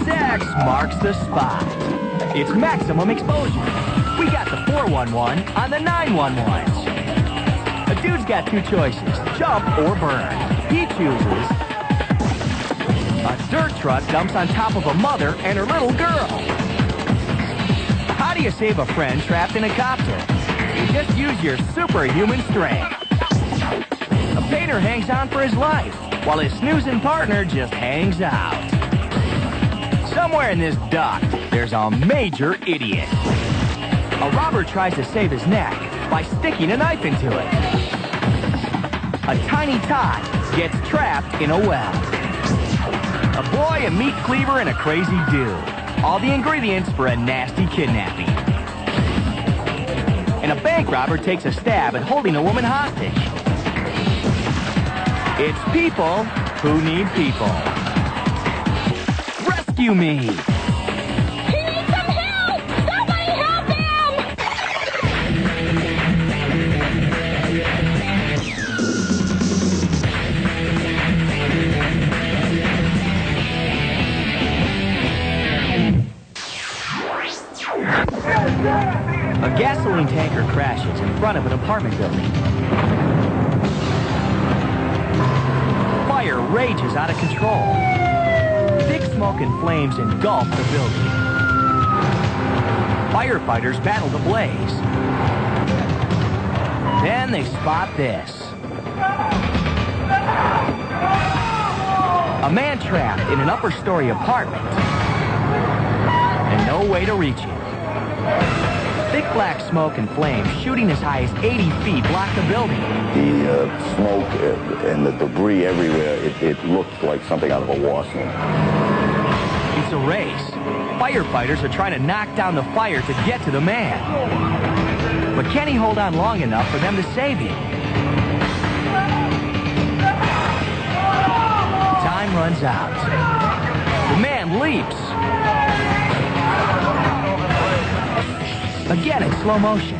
X marks the spot. It's maximum exposure. We got the 411 on the 911. A dude's got two choices, jump or burn. He chooses... A dirt truck dumps on top of a mother and her little girl. How do you save a friend trapped in a copter? You just use your superhuman strength. A painter hangs on for his life, while his snoozing partner just hangs out. Somewhere in this dock, there's a major idiot. A robber tries to save his neck by sticking a knife into it. A tiny tot gets trapped in a well. A boy, a meat cleaver, and a crazy dude. All the ingredients for a nasty kidnapping. And a bank robber takes a stab at holding a woman hostage. It's people who need people. Rescue me! He needs some help! Somebody help him! A gasoline tanker crashes in front of an apartment building. Fire rages out of control. Thick smoke and flames engulf the building. Firefighters battle the blaze. Then they spot this. A man trapped in an upper-story apartment. And no way to reach him. Thick black smoke and flames shooting as high as 80 feet block the building. The smoke and the debris everywhere, it looked like something out of a war scene. It's a race. Firefighters are trying to knock down the fire to get to the man. But can he hold on long enough for them to save him? Time runs out. The man leaps. Again in slow motion.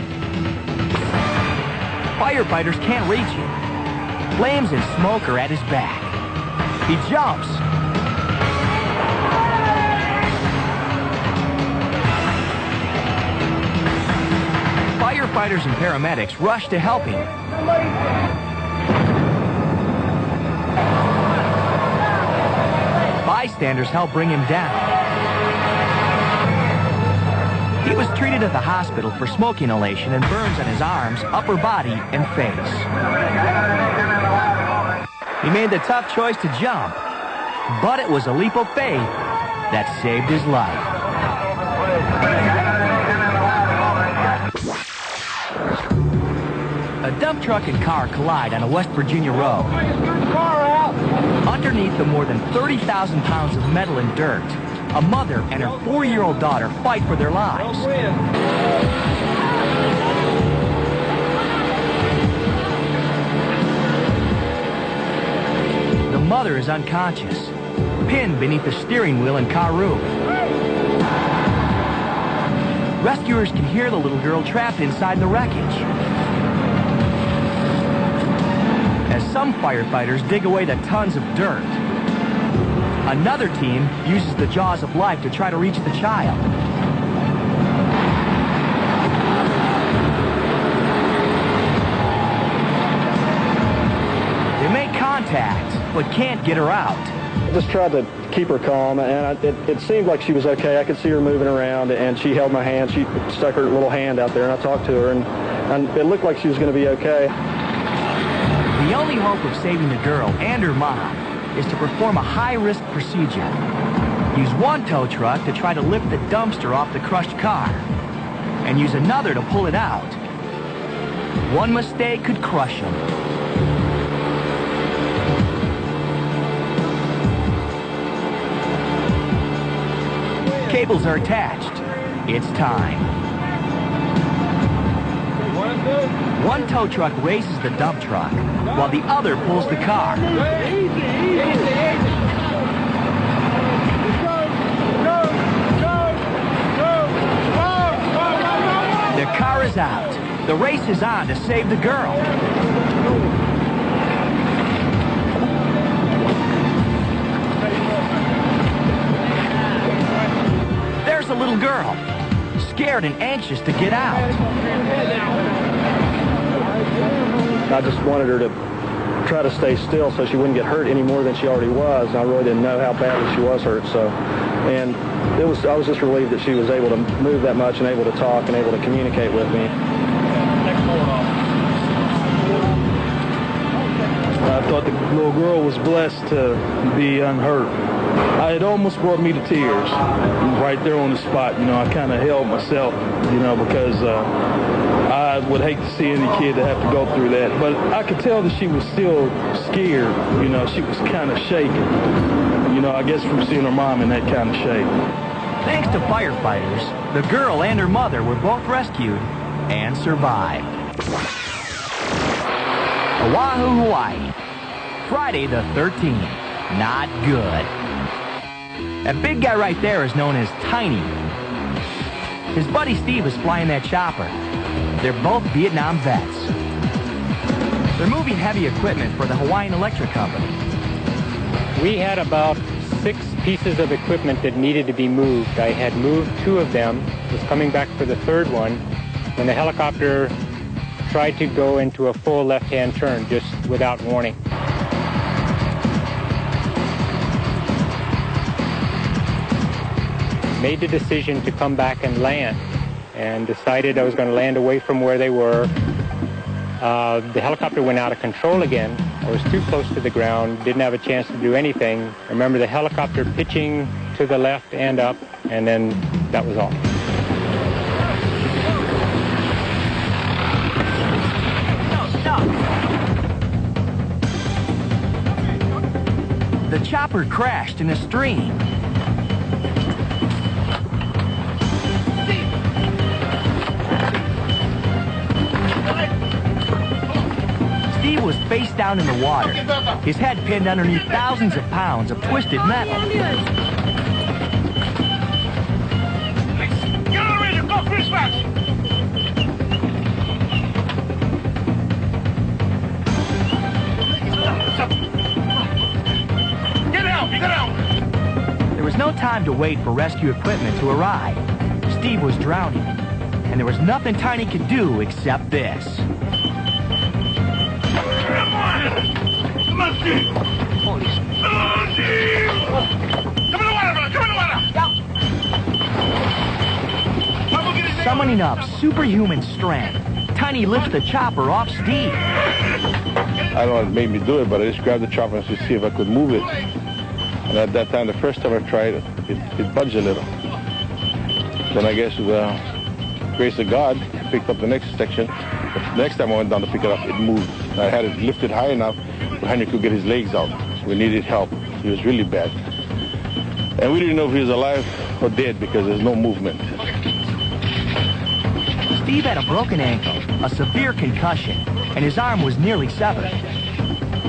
Firefighters can't reach him. Flames and smoke are at his back. He jumps. Firefighters and paramedics rush to help him. Bystanders help bring him down. He was treated at the hospital for smoke inhalation and burns on his arms, upper body, and face. He made the tough choice to jump, but it was a leap of faith that saved his life. A dump truck and car collide on a West Virginia road. Underneath the more than 30,000 pounds of metal and dirt, a mother and her 4-year-old daughter fight for their lives. The mother is unconscious, pinned beneath the steering wheel and car roof. Rescuers can hear the little girl trapped inside the wreckage. As some firefighters dig away the tons of dirt, another team uses the jaws of life to try to reach the child. They make contact, but can't get her out. I just tried to keep her calm, and it seemed like she was okay. I could see her moving around, and she held my hand. She stuck her little hand out there, and I talked to her, and it looked like she was going to be okay. The only hope of saving the girl and her mom is to perform a high-risk procedure. Use one tow truck to try to lift the dumpster off the crushed car, and use another to pull it out. One mistake could crush him. Cables are attached. It's time. One tow truck races the dump truck, while the other pulls the car. The car is out. The race is on to save the girl. little girl, scared and anxious to get out. I just wanted her to try to stay still so she wouldn't get hurt any more than she already was. And I really didn't know how badly she was hurt. I was just relieved that she was able to move that much and able to talk and able to communicate with me. I thought the little girl was blessed to be unhurt. It almost brought me to tears right there on the spot. You know, I kind of held myself, you know, because I would hate to see any kid to have to go through that. But I could tell that she was still scared. You know, she was kind of shaking. You know, I guess from seeing her mom in that kind of shape. Thanks to firefighters, the girl and her mother were both rescued and survived. Oahu, Hawaii. Friday the 13th. Not good. That big guy right there is known as Tiny. His buddy Steve is flying that chopper. They're both Vietnam vets. They're moving heavy equipment for the Hawaiian Electric Company. We had about 6 pieces of equipment that needed to be moved. I had moved 2 of them, was coming back for the 3rd one, when the helicopter tried to go into a full left-hand turn just without warning. Made the decision to come back and land, and decided I was going to land away from where they were. The helicopter went out of control again. I was too close to the ground, didn't have a chance to do anything. I remember the helicopter pitching to the left and up, and then that was all. The chopper crashed in a stream. Steve was face down in the water, his head pinned underneath thousands of pounds of twisted metal. Get on the radio, go dispatch! Get out! Get out! There was no time to wait for rescue equipment to arrive. Steve was drowning, and there was nothing Tiny could do except this. Come on, Steve! Come on, Steve! Come in the water, brother! Come in the water! Summoning up superhuman strength, Tiny lifts the chopper off Steve. I don't know what made me do it, but I just grabbed the chopper and to see if I could move it. And at that time, the first time I tried it, it budged a little. Then I guess with the grace of God, I picked up the next section. The next time I went down to pick it up, it moved. And I had it lifted high enough so Henry could get his legs out. We needed help. He was really bad. And we didn't know if he was alive or dead because there's no movement. Steve had a broken ankle, a severe concussion, and his arm was nearly severed.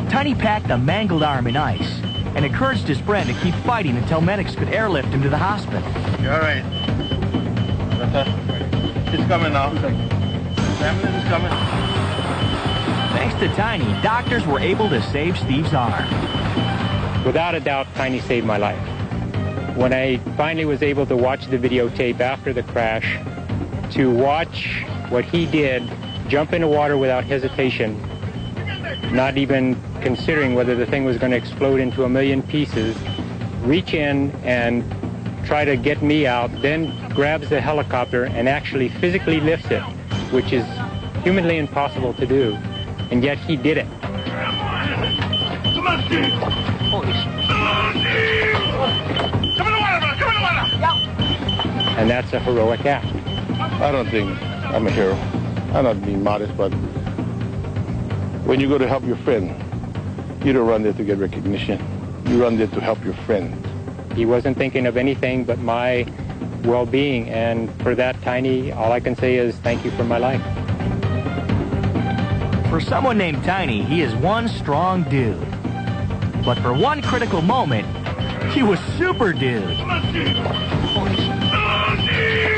Tiny packed the mangled arm in ice and encouraged his friend to keep fighting until medics could airlift him to the hospital. You all right? It's coming now. Ambulance is coming. Thanks to Tiny, doctors were able to save Steve's arm. Without a doubt, Tiny saved my life. When I finally was able to watch the videotape after the crash, to watch what he did, jump into water without hesitation, not even considering whether the thing was going to explode into a million pieces, reach in and try to get me out, then grabs the helicopter and actually physically lifts it, which is humanly impossible to do, and yet he did it. Come on, Steve! Come on, Steve! Come in the water, brother! Come in the water! And that's a heroic act. I don't think I'm a hero. I'm not being modest, but when you go to help your friend, you don't run there to get recognition. You run there to help your friend. He wasn't thinking of anything but my well-being, and for that, Tiny, all I can say is thank you for my life. For someone named Tiny, he is one strong dude. But for one critical moment, he was super dude. Come on, Steve! Come on, Steve!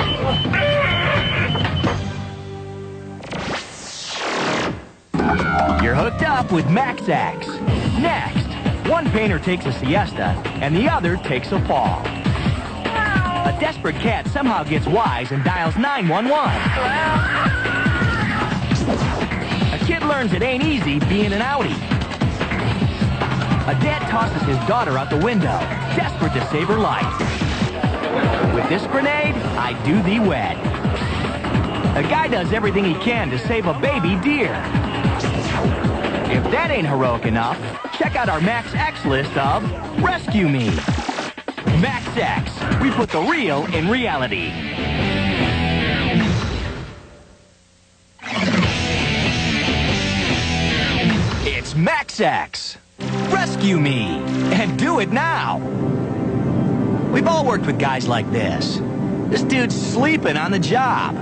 You're hooked up with Max-Ax. Next, one painter takes a siesta and the other takes a fall. A desperate cat somehow gets wise and dials 911. A kid learns it ain't easy being an outie. A dad tosses his daughter out the window, desperate to save her life. With this grenade, I do thee wed. A guy does everything he can to save a baby deer. If that ain't heroic enough, check out our Max X list of Rescue Me. Max X, we put the real in reality. It's Max X. Rescue me, and do it now. We've all worked with guys like this. This dude's sleeping on the job.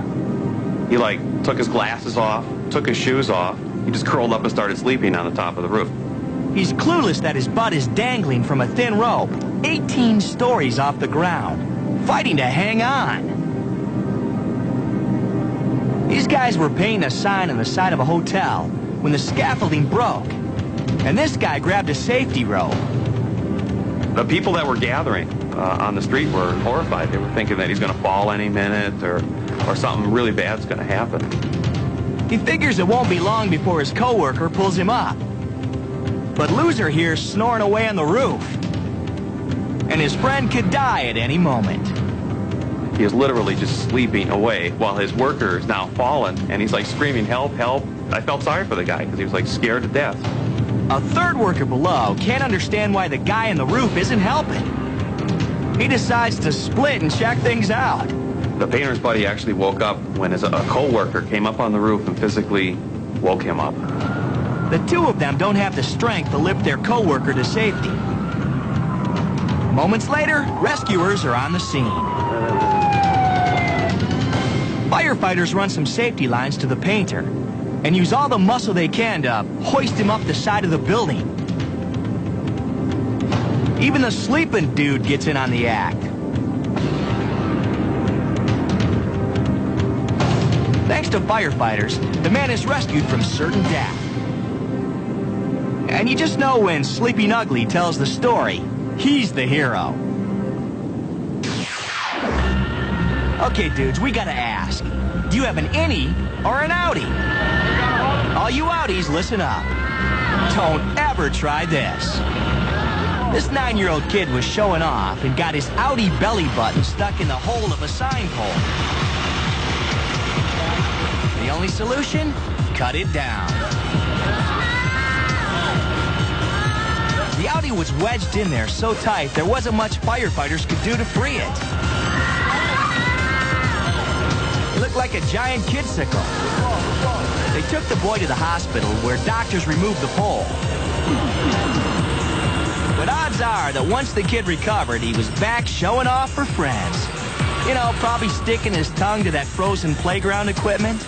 He, took his glasses off, took his shoes off. He just curled up and started sleeping on the top of the roof. He's clueless that his butt is dangling from a thin rope, 18 stories off the ground, fighting to hang on. These guys were painting a sign on the side of a hotel when the scaffolding broke, and this guy grabbed a safety rope. The people that were gathering on the street were horrified. They were thinking that he's going to fall any minute or something really bad's going to happen. He figures it won't be long before his coworker pulls him up. But loser here's snoring away on the roof. And his friend could die at any moment. He is literally just sleeping away while his worker is now fallen, and he's screaming, help, help. I felt sorry for the guy because he was scared to death. A third worker below can't understand why the guy on the roof isn't helping. He decides to split and check things out. The painter's buddy actually woke up when a co-worker came up on the roof and physically woke him up. The two of them don't have the strength to lift their co-worker to safety. Moments later, rescuers are on the scene. Firefighters run some safety lines to the painter and use all the muscle they can to hoist him up the side of the building. Even the sleeping dude gets in on the act. Thanks to firefighters, the man is rescued from certain death. And you just know when Sleeping Ugly tells the story, he's the hero. Okay, dudes, we gotta ask. Do you have an innie or an outie? All you outies, listen up. Don't ever try this. This 9-year-old kid was showing off and got his outie belly button stuck in the hole of a sign pole. The only solution? Cut it down. The outie was wedged in there so tight there wasn't much firefighters could do to free it. It looked like a giant kidsicle. They took the boy to the hospital where doctors removed the pole. But odds are that once the kid recovered, he was back showing off for friends. You know, probably sticking his tongue to that frozen playground equipment.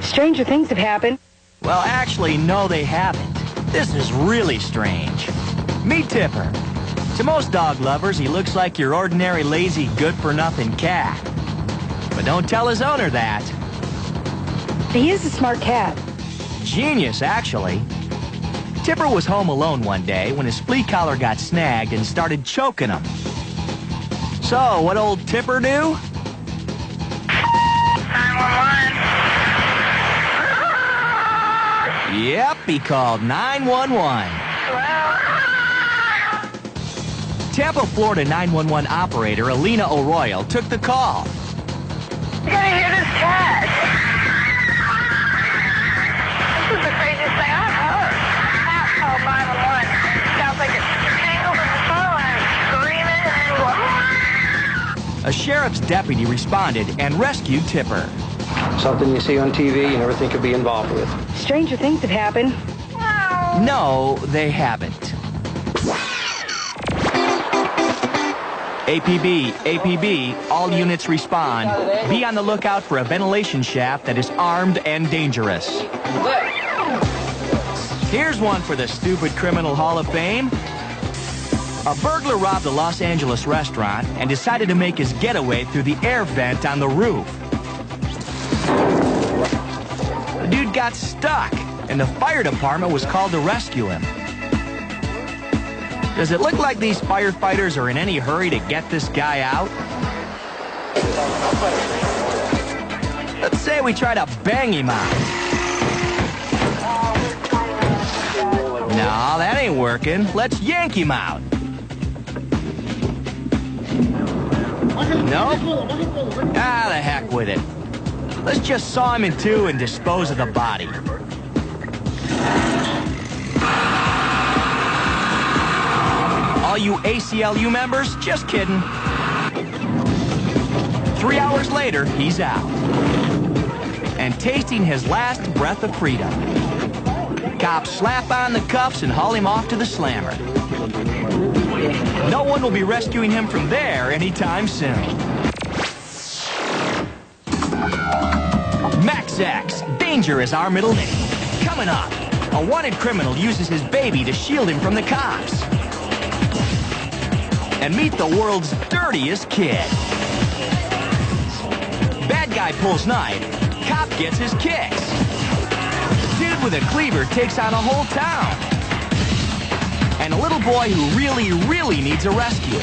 Stranger things have happened. Well, actually, no, they haven't. This is really strange. Meet Tipper. To most dog lovers, he looks like your ordinary, lazy, good-for-nothing cat. But don't tell his owner that. He is a smart cat. Genius, actually. Tipper was home alone one day when his flea collar got snagged and started choking him. So, what old Tipper do? 911. Yep, he called 911. Tampa, Florida 911 operator Alina O'Royal took the call. You gotta hear this cat. This is the craziest thing I've heard. Cat called 911. Sounds like it's tangled in the phone and screaming and... A sheriff's deputy responded and rescued Tipper. Something you see on TV you never think could be involved with. Stranger things have happened. No, they haven't. APB, all units respond. Be on the lookout for a ventilation shaft that is armed and dangerous. Here's one for the Stupid Criminal Hall of Fame. A burglar robbed a Los Angeles restaurant and decided to make his getaway through the air vent on the roof. The dude got stuck, and the fire department was called to rescue him. Does it look like these firefighters are in any hurry to get this guy out? Let's say we try to bang him out. No, that ain't working. Let's yank him out. Nope. Ah, the heck with it. Let's just saw him in two and dispose of the body. All you ACLU members, just kidding. 3 hours later, he's out. And tasting his last breath of freedom. Cops slap on the cuffs and haul him off to the slammer. No one will be rescuing him from there anytime soon. Max X, Danger is our middle name. Coming up, a wanted criminal uses his baby to shield him from the cops. And meet the world's dirtiest kid. Bad guy pulls knife, cop gets his kicks. Dude with a cleaver takes on a whole town. And a little boy who really needs a rescue.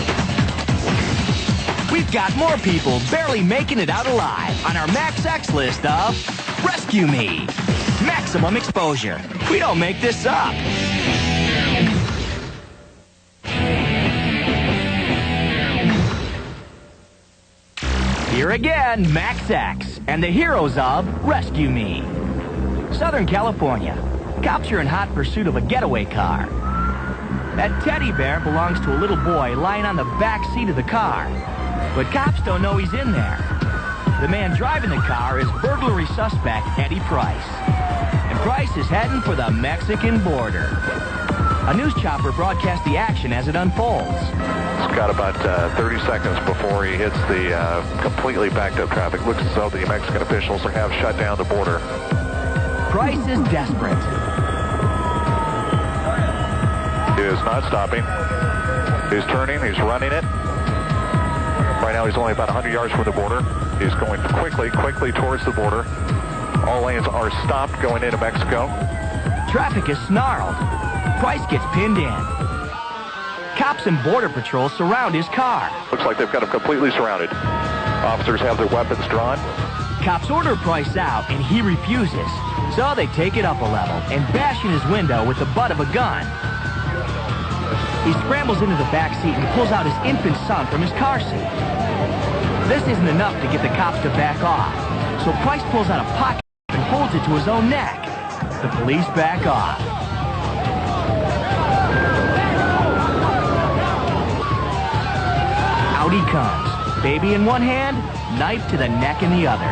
We've got more people barely making it out alive on our Max X list of Rescue Me. Maximum exposure. We don't make this up. Here again, Max X and the heroes of Rescue Me. Southern California. Cops are in hot pursuit of a getaway car. That teddy bear belongs to a little boy lying on the back seat of the car. But cops don't know he's in there. The man driving the car is burglary suspect Eddie Price. And Price is heading for the Mexican border. A news chopper broadcasts the action as it unfolds. It's got about 30 seconds before he hits the completely backed up traffic. Looks as though the Mexican officials have shut down the border. Price is desperate. He is not stopping. He's turning, he's running it. Right now he's only about 100 yards from the border. He's going quickly towards the border. All lanes are stopped going into Mexico. Traffic is snarled. Price gets pinned in. Cops and Border Patrol surround his car. Looks like they've got him completely surrounded. Officers have their weapons drawn. Cops order Price out, and he refuses. So they take it up a level and bash in his window with the butt of a gun. He scrambles into the back seat and pulls out his infant son from his car seat. This isn't enough to get the cops to back off. So Price pulls out a pocket and holds it to his own neck. The police back off. Out he comes, baby in one hand, knife to the neck in the other.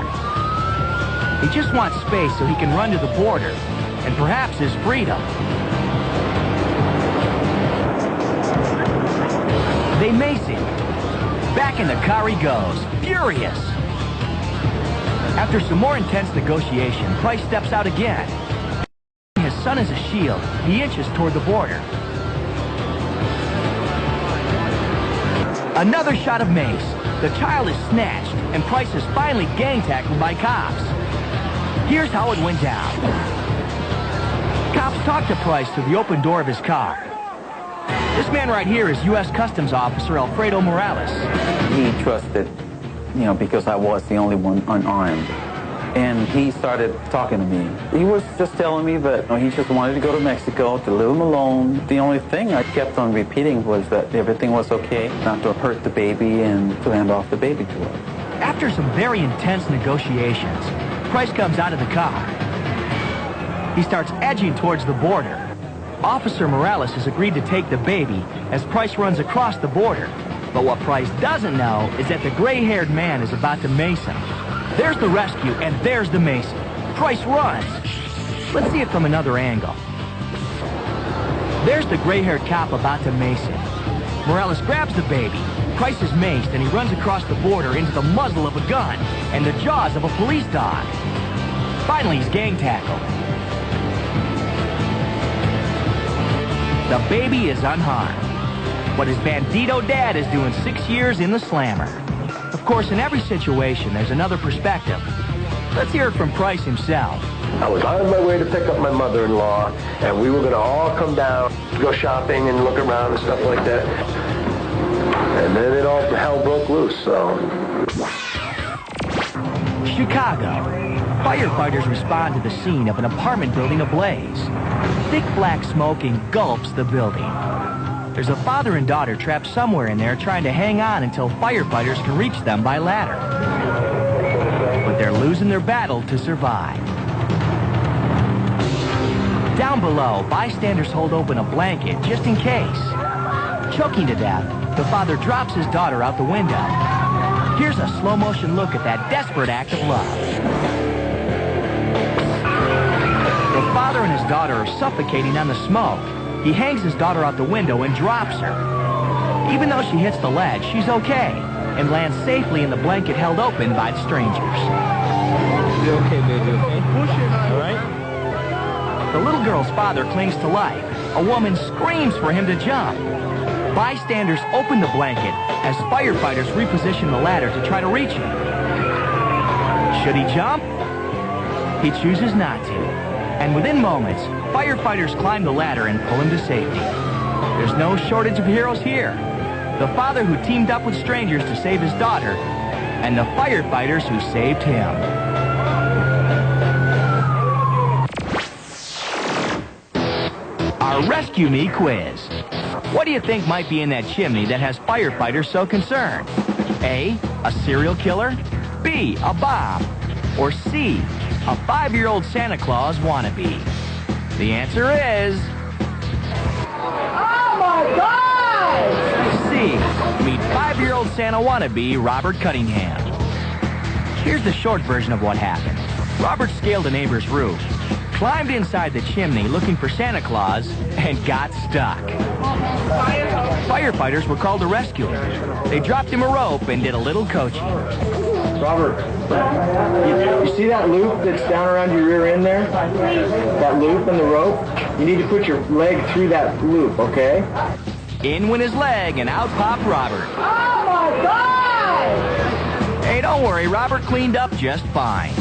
He just wants space so he can run to the border, and perhaps his freedom. They mace him. Back in the car he goes, furious. After some more intense negotiation, Price steps out again. His son is a shield. He inches toward the border. Another shot of mace. The child is snatched, and Price is finally gang tackled by cops. Here's how it went down. Cops talked to Price through the open door of his car. This man right here is U.S. Customs Officer Alfredo Morales. He trusted, because I was the only one unarmed. And he started talking to me. He was just telling me that he just wanted to go to Mexico, to live alone. The only thing I kept on repeating was that everything was okay, not to hurt the baby and to hand off the baby to her. After some very intense negotiations, Price comes out of the car. He starts edging towards the border. Officer Morales has agreed to take the baby as Price runs across the border. But what Price doesn't know is that the gray-haired man is about to mace him. There's the rescue, and there's the macing. Price runs. Let's see it from another angle. There's the gray-haired cop about to mace him. Morales grabs the baby. Price is maced, and he runs across the border into the muzzle of a gun and the jaws of a police dog. Finally, he's gang tackled. The baby is unharmed. But his bandito dad is doing 6 years in the slammer. Of course, in every situation, there's another perspective. Let's hear it from Price himself. I was on my way to pick up my mother-in-law, and we were going to all come down, go shopping and look around and stuff like that. And then it all hell broke loose, so... Chicago. Firefighters respond to the scene of an apartment building ablaze. Thick black smoke engulfs the building. There's a father and daughter trapped somewhere in there trying to hang on until firefighters can reach them by ladder. But they're losing their battle to survive. Down below, bystanders hold open a blanket just in case. Choking to death, the father drops his daughter out the window. Here's a slow-motion look at that desperate act of love. The father and his daughter are suffocating on the smoke. He hangs his daughter out the window and drops her. Even though she hits the ledge, she's okay and lands safely in the blanket held open by the strangers. You okay, baby, okay? All right? The little girl's father clings to life. A woman screams for him to jump. Bystanders open the blanket as firefighters reposition the ladder to try to reach him. Should he jump? He chooses not to. And within moments, firefighters climb the ladder and pull him to safety. There's no shortage of heroes here. The father who teamed up with strangers to save his daughter, and the firefighters who saved him. Our Rescue Me quiz. What do you think might be in that chimney that has firefighters so concerned? A, a serial killer, B, a bomb, or C, a 5-year-old Santa Claus wannabe? The answer is... Oh my God! C, meet 5-year-old Santa wannabe Robert Cunningham. Here's the short version of what happened. Robert scaled a neighbor's roof, climbed inside the chimney looking for Santa Claus, and got stuck. Firefighters were called to rescue him. They dropped him a rope and did a little coaching. Robert, you see that loop that's down around your rear end there? That loop and the rope? You need to put your leg through that loop, okay? In went his leg and out popped Robert. Oh my God! Hey, don't worry, Robert cleaned up just fine.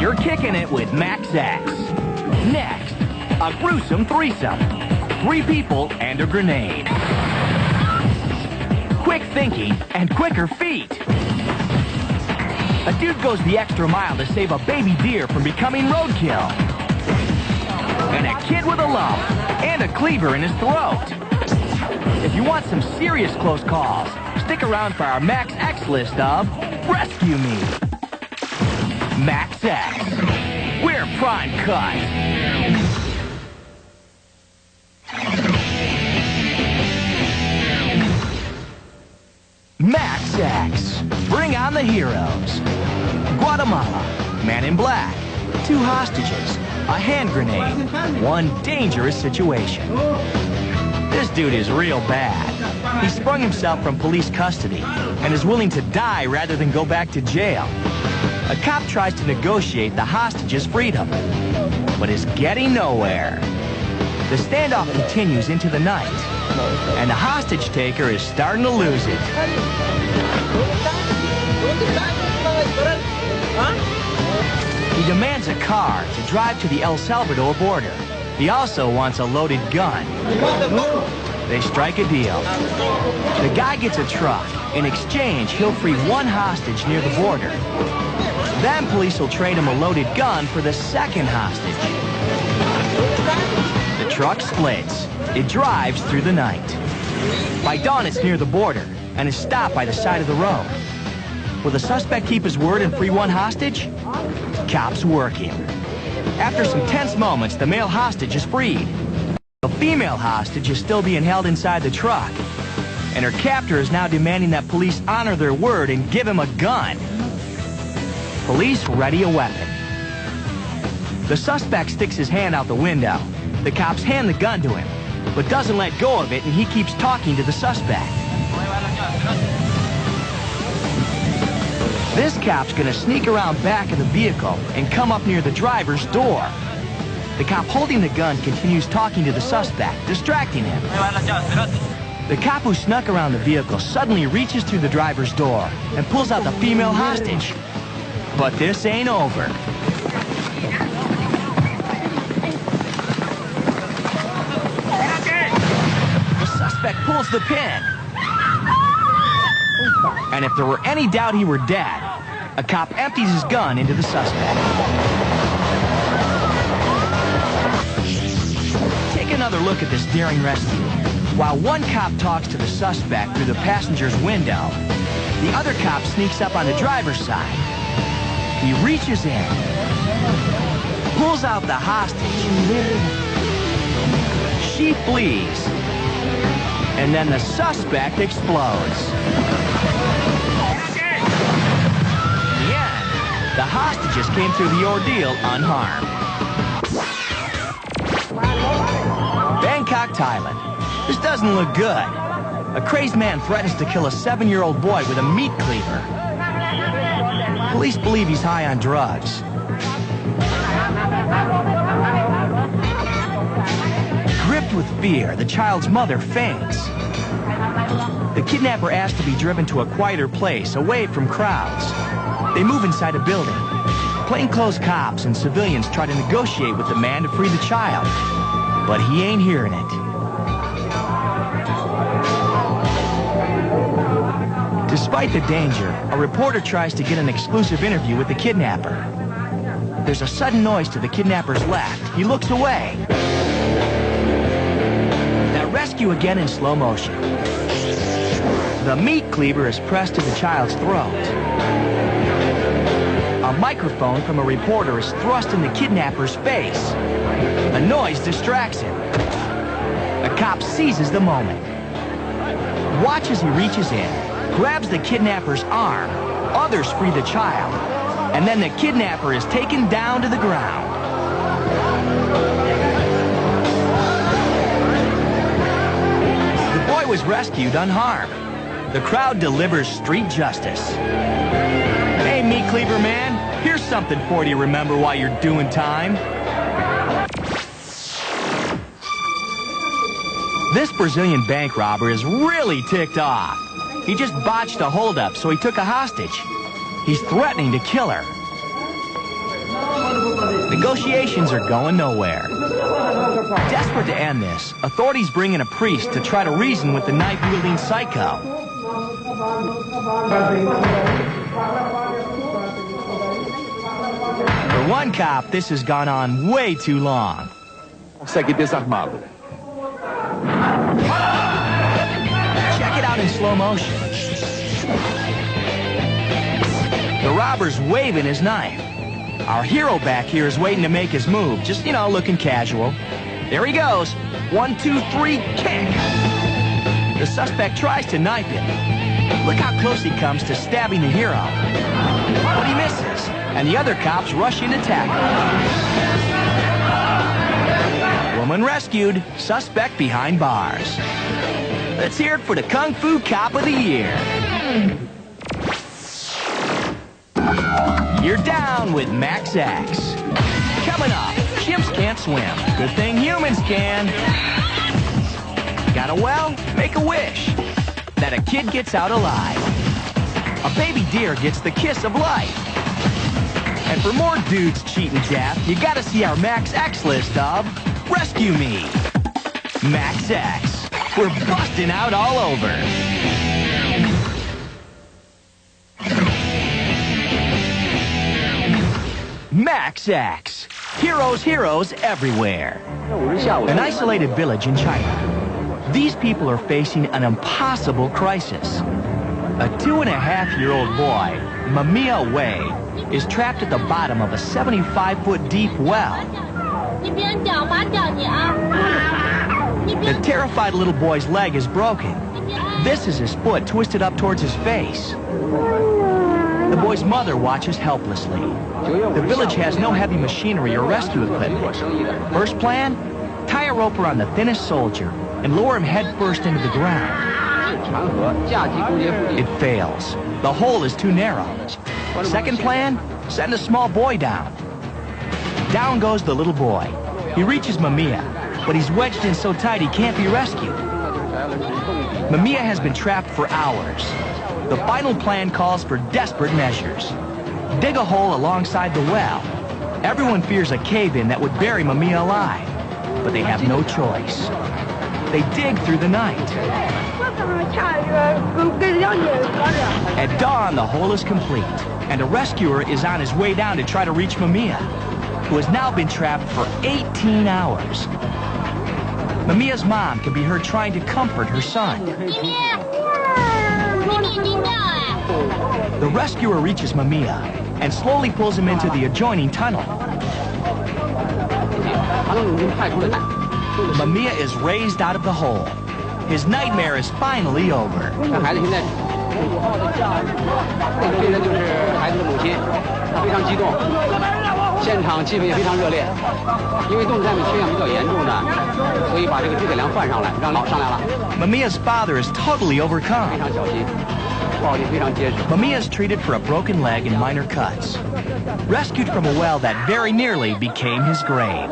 You're kicking it with Max X. Next, a gruesome threesome. 3 people and a grenade. Quick thinking and quicker feet. A dude goes the extra mile to save a baby deer from becoming roadkill. And a kid with a lump and a cleaver in his throat. If you want some serious close calls, stick around for our Max X list of Rescue Me. Max X. We're prime cut. Max X. Bring on the heroes. Guatemala. Man in Black. 2 hostages. A hand grenade. 1 dangerous situation. This dude is real bad. He sprung himself from police custody and is willing to die rather than go back to jail. A cop tries to negotiate the hostage's freedom, but is getting nowhere. The standoff continues into the night, and the hostage taker is starting to lose it. He demands a car to drive to the El Salvador border. He also wants a loaded gun. They strike a deal. The guy gets a truck. In exchange, he'll free 1 hostage near the border. Then police will trade him a loaded gun for the 2nd hostage. The truck splits. It drives through the night. By dawn, it's near the border and is stopped by the side of the road. Will the suspect keep his word and free 1 hostage? Cops work him. After some tense moments, the male hostage is freed. The female hostage is still being held inside the truck, and her captor is now demanding that police honor their word and give him a gun. Police ready a weapon. The suspect sticks his hand out the window. The cops hand the gun to him, but doesn't let go of it, and he keeps talking to the suspect. This cop's gonna sneak around back of the vehicle and come up near the driver's door. The cop holding the gun continues talking to the suspect, distracting him. The cop who snuck around the vehicle suddenly reaches through the driver's door and pulls out the female hostage. But this ain't over. The suspect pulls the pin. And if there were any doubt he were dead, a cop empties his gun into the suspect. Take another look at this daring rescue. While one cop talks to the suspect through the passenger's window, the other cop sneaks up on the driver's side. He reaches in, pulls out the hostage. She flees, and then the suspect explodes. In the end, the hostages came through the ordeal unharmed. Bangkok, Thailand. This doesn't look good. A crazed man threatens to kill a 7-year-old boy with a meat cleaver. Police believe he's high on drugs. Gripped with fear, the child's mother faints. The kidnapper asks to be driven to a quieter place, away from crowds. They move inside a building. Plainclothes cops and civilians try to negotiate with the man to free the child, but he ain't hearing it. Despite the danger, a reporter tries to get an exclusive interview with the kidnapper. There's a sudden noise to the kidnapper's left. He looks away. That rescue again in slow motion. The meat cleaver is pressed to the child's throat. A microphone from a reporter is thrust in the kidnapper's face. A noise distracts him. A cop seizes the moment. Watch as he reaches in, grabs the kidnapper's arm. Others free the child. And then the kidnapper is taken down to the ground. The boy was rescued unharmed. The crowd delivers street justice. Hey, meat cleaver man, here's something for you to remember while you're doing time. This Brazilian bank robber is really ticked off. He just botched a holdup, so he took a hostage. He's threatening to kill her. Negotiations are going nowhere. Desperate to end this, authorities bring in a priest to try to reason with the knife-wielding psycho. For one cop, this has gone on way too long. Check it out in slow motion. The robber's waving his knife. Our hero back here is waiting to make his move, just, looking casual. There he goes. 1, 2, 3, kick. The suspect tries to knife him. Look how close he comes to stabbing the hero. But he misses, and the other cops rush in to tackle him. Woman rescued, suspect behind bars. Let's hear it for the Kung Fu Cop of the Year. You're down with Max X. Coming up, chimps can't swim. Good thing humans can. Got a well? Make a wish that a kid gets out alive. A baby deer gets the kiss of life. And for more dudes cheating death, you gotta see our Max X list of Rescue Me. Max X. We're busting out all over. Max X. Heroes everywhere. An isolated village in China. These people are facing an impossible crisis. A 2.5-year-old boy, Mamiya Wei, is trapped at the bottom of a 75-foot deep well. The terrified little boy's leg is broken. This is his foot twisted up towards his face. The boy's mother watches helplessly. The village has no heavy machinery or rescue equipment. First plan? Tie a rope around the thinnest soldier and lower him headfirst into the ground. It fails. The hole is too narrow. Second plan? Send a small boy down. Down goes the little boy. He reaches Mamiya, but he's wedged in so tight he can't be rescued. Mamiya has been trapped for hours. The final plan calls for desperate measures. dig a hole alongside the well. Everyone fears a cave-in that would bury Mamiya alive, but they have no choice. They dig through the night. At dawn, the hole is complete, and a rescuer is on his way down to try to reach Mamiya, who has now been trapped for 18 hours. Mamiya's mom can be heard trying to comfort her son. The rescuer reaches Mamiya and slowly pulls him into the adjoining tunnel. Mamiya is raised out of the hole. His nightmare is finally over. Mamiya's father is totally overcome. Mamiya is treated for a broken leg and minor cuts. Rescued from a well that very nearly became his grave.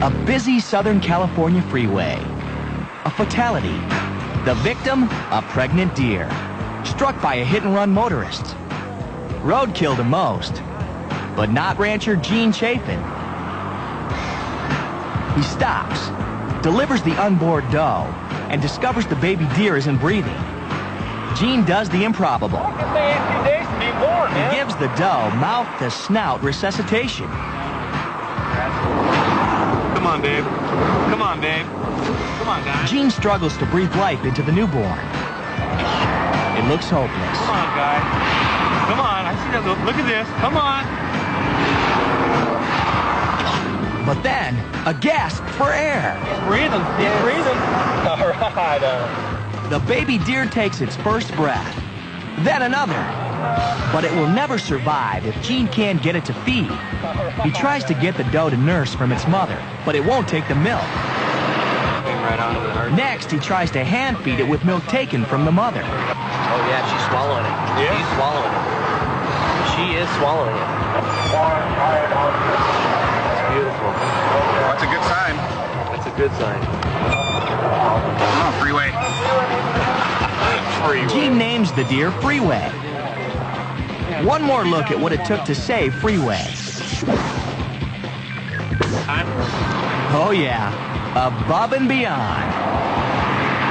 A busy Southern California freeway. A fatality. The victim, a pregnant deer, struck by a hit-and-run motorist. Roadkill to most, but not rancher Gene Chafin. He stops, delivers the unborn doe, and discovers the baby deer isn't breathing. Gene does the improbable. He gives the doe mouth-to-snout resuscitation. Come on, babe. Come on, babe. Come on, guys. Gene struggles to breathe life into the newborn. It looks hopeless. Come on, guy. Come on. I see that look. Look at this. Come on. But then, a gasp for air. He's breathing. He's breathing. All right. The baby deer takes its first breath, then another. But it will never survive if Gene can't get it to feed. He tries to get the doe to nurse from its mother, but it won't take the milk. Next, he tries to hand feed it with milk taken from the mother. Oh, yeah, she's swallowing it. Yeah. She's swallowing it. She is swallowing it. It's beautiful. That's a good sign. That's a good sign. Come on, Freeway. Gene names the deer Freeway. One more look at what it took to save Freeway. Oh yeah, above and beyond.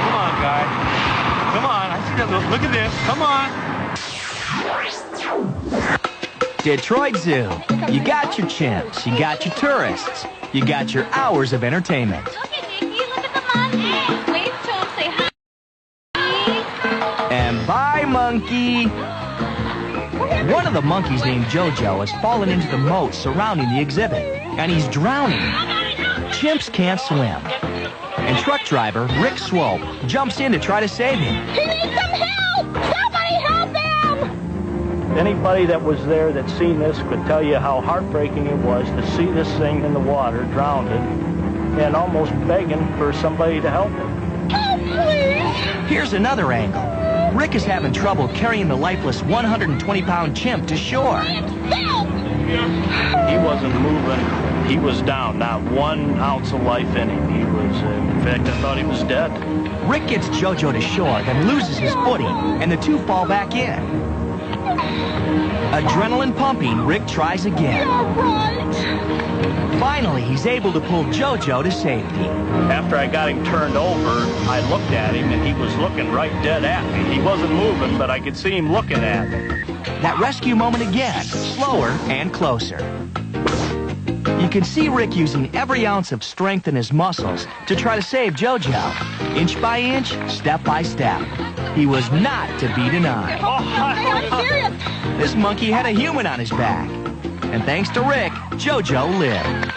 Come on, guy. Come on. I see that look. Look at this. Come on. Detroit Zoo. You got your chimps, you got your tourists, you got your hours of entertainment. Look at Nikki, look at the monkey. Wave to him, say hi. And bye, monkey. One of the monkeys named Jojo has fallen into the moat surrounding the exhibit, and he's drowning. Chimps can't swim. And truck driver Rick Swope jumps in to try to save him. He needs some help! Somebody help him! Anybody that was there that's seen this could tell you how heartbreaking it was to see this thing in the water, drowned, and almost begging for somebody to help him. Oh, please! Here's another angle. Rick is having trouble carrying the lifeless 120-pound chimp to shore. Help! He wasn't moving. He was down, not 1 ounce of life in him. He was, in fact, I thought he was dead. Rick gets Jojo to shore, then loses his footing, and the two fall back in. Adrenaline pumping, Rick tries again. You're right. Finally, he's able to pull Jojo to safety. After I got him turned over, I looked at him, and he was looking right dead at me. He wasn't moving, but I could see him looking at me. That rescue moment again, slower and closer. You can see Rick using every ounce of strength in his muscles to try to save Jojo. Inch by inch, step by step. He was not to be denied. I'm serious. This monkey had a human on his back. And thanks to Rick, Jojo lived.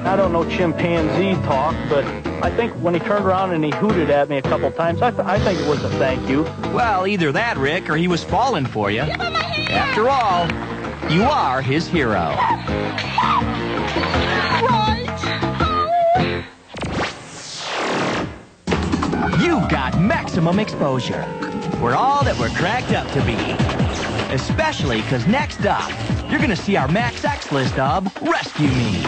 I don't know chimpanzee talk, but I think when he turned around and he hooted at me a couple times, I think it was a thank you. Well, either that, Rick, or he was falling for you. After all, you are his hero. You got maximum exposure. We're all that we're cracked up to be. Especially because next up, you're going to see our Max X list of Rescue Me.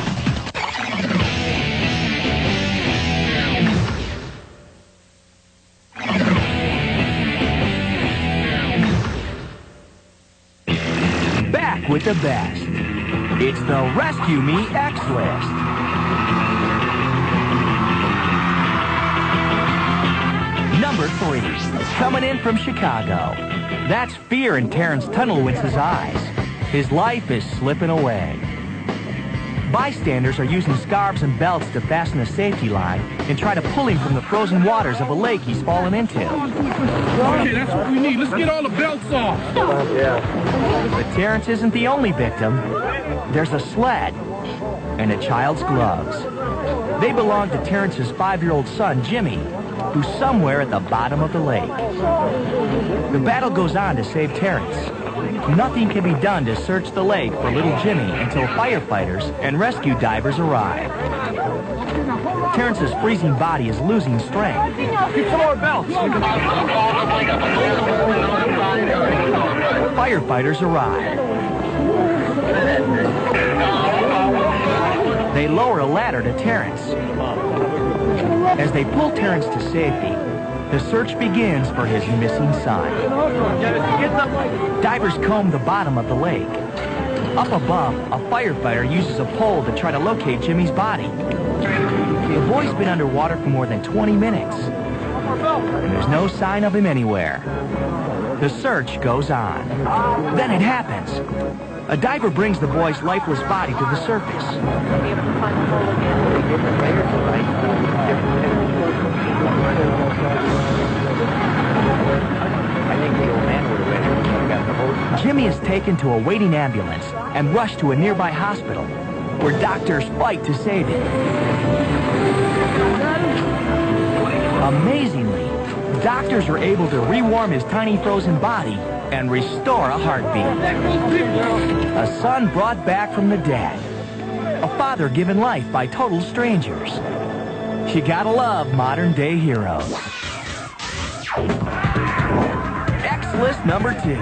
back with the best. It's the Rescue Me X List. Number 3, coming in from Chicago. That's fear in Terrence Tunnelwitz's eyes. His life is slipping away. Bystanders are using scarves and belts to fasten a safety line and try to pull him from the frozen waters of a lake he's fallen into. Okay, that's what we need. Let's get all the belts off. But Terrence isn't the only victim. There's a sled and a child's gloves. They belong to Terrence's 5-year-old son, Jimmy, who's somewhere at the bottom of the lake. The battle goes on to save Terrence. Nothing can be done to search the lake for little Jimmy until firefighters and rescue divers arrive. Terrence's freezing body is losing strength. Get some more belts. Firefighters arrive. They lower a ladder to Terrence. As they pull Terrence to safety, the search begins for his missing son. Divers comb the bottom of the lake. Up above, a firefighter uses a pole to try to locate Jimmy's body. The boy's been underwater for more than 20 minutes, and there's no sign of him anywhere. The search goes on. Then it happens. A diver brings the boy's lifeless body to the surface. Jimmy is taken to a waiting ambulance and rushed to a nearby hospital, where doctors fight to save him. Amazingly, doctors are able to rewarm his tiny frozen body and restore a heartbeat. A son brought back from the dead. A father given life by total strangers. You gotta love modern-day heroes. X-List number 2.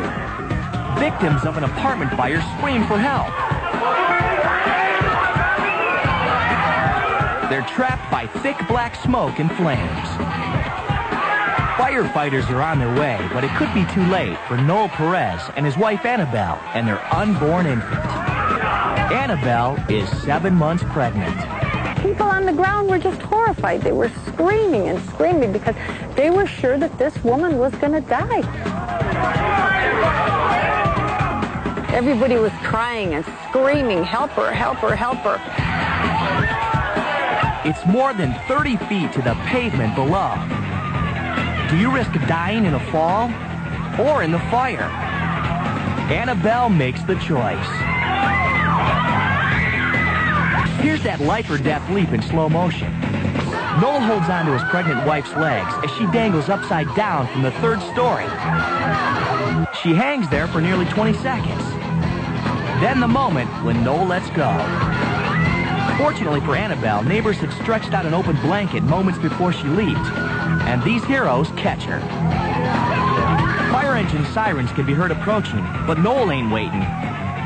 Victims of an apartment fire scream for help. They're trapped by thick black smoke and flames. Firefighters are on their way, but it could be too late for Noel Perez and his wife Annabelle and their unborn infant. Annabelle is 7 months pregnant. People on the ground were just horrified. They were screaming and screaming because they were sure that this woman was going to die. Everybody was crying and screaming, help her, help her, help her. It's more than 30 feet to the pavement below. Do you risk dying in a fall or in the fire? Annabelle makes the choice. Here's that life or death leap in slow motion. Noel holds onto his pregnant wife's legs as she dangles upside down from the 3rd story. She hangs there for nearly 20 seconds. Then the moment when Noel lets go. Fortunately for Annabelle, neighbors had stretched out an open blanket moments before she leaped, and these heroes catch her. Fire engine sirens can be heard approaching, but Noel ain't waiting.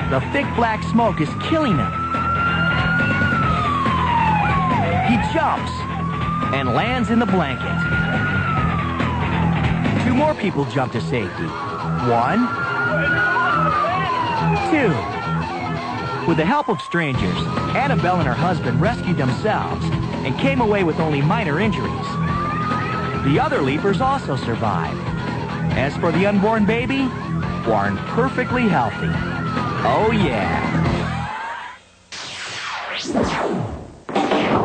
The thick black smoke is killing him. He jumps and lands in the blanket. 2 more people jump to safety. 1, 2. With the help of strangers, Annabelle and her husband rescued themselves and came away with only minor injuries. The other leapers also survived. As for the unborn baby, born perfectly healthy. Oh yeah.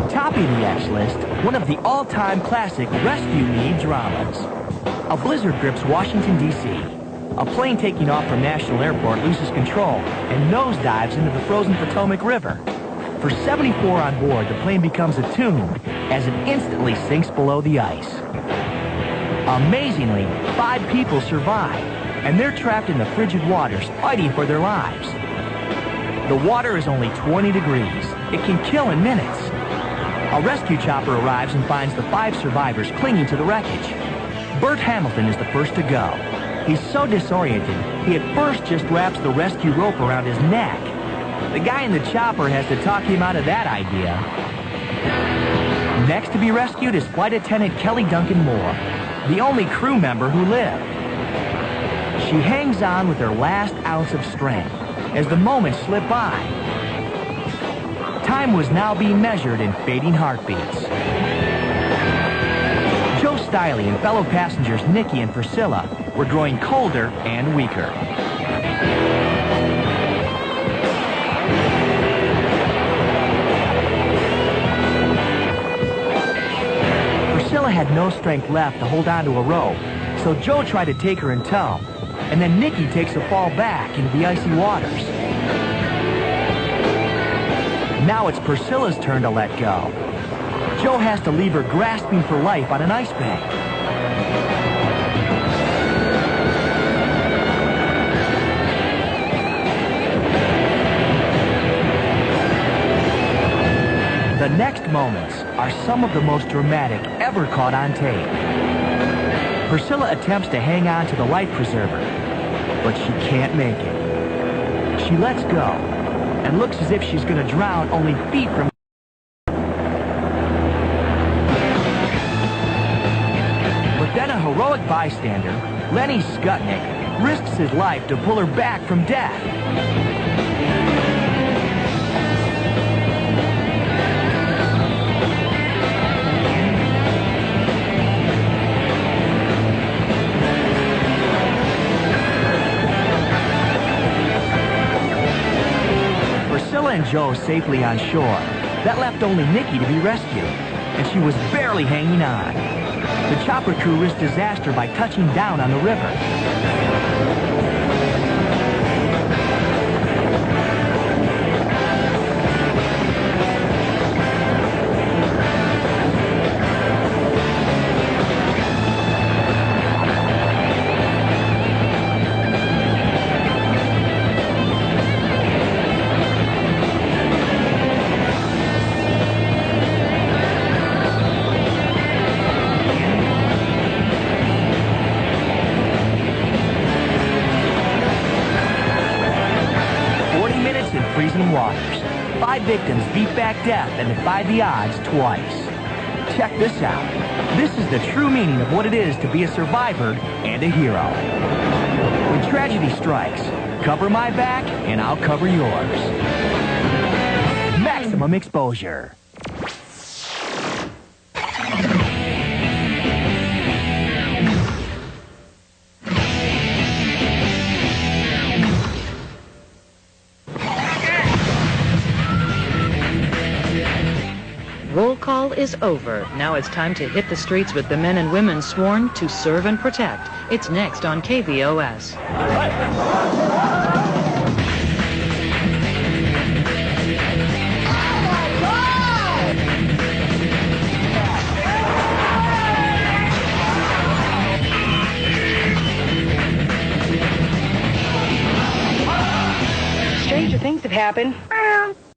Topping the X-List, one of the all-time classic Rescue Me dramas. A blizzard grips Washington, D.C. A plane taking off from National Airport loses control and nosedives into the frozen Potomac River. For 74 on board, the plane becomes a tomb as it instantly sinks below the ice. Amazingly, 5 people survive, and they're trapped in the frigid waters fighting for their lives. The water is only 20 degrees. It can kill in minutes. A rescue chopper arrives and finds the 5 survivors clinging to the wreckage. Bert Hamilton is the first to go. He's so disoriented, he at first just wraps the rescue rope around his neck. The guy in the chopper has to talk him out of that idea. Next to be rescued is Flight Attendant Kelly Duncan Moore, the only crew member who lived. She hangs on with her last ounce of strength, as the moments slip by. Time was now being measured in fading heartbeats. Joe Stiley and fellow passengers Nikki and Priscilla were growing colder and weaker. Priscilla had no strength left to hold onto a rope, so Joe tried to take her in tow, and then Nikki takes a fall back into the icy waters. Now it's Priscilla's turn to let go. Joe has to leave her grasping for life on an ice bank. The next moments are some of the most dramatic ever caught on tape. Priscilla attempts to hang on to the life preserver, but she can't make it. She lets go and looks as if she's going to drown only feet from... But then a heroic bystander, Lenny Skutnik, risks his life to pull her back from death. Priscilla and Joe safely on shore. That left only Nikki to be rescued, and she was barely hanging on. The chopper crew risked disaster by touching down on the river. Freezing waters. 5 victims beat back death and defied the odds twice. Check this out. This is the true meaning of what it is to be a survivor and a hero. When tragedy strikes, cover my back and I'll cover yours. Maximum exposure. Roll call is over. Now it's time to hit the streets with the men and women sworn to serve and protect. It's next on KVOS. Stranger things have happened.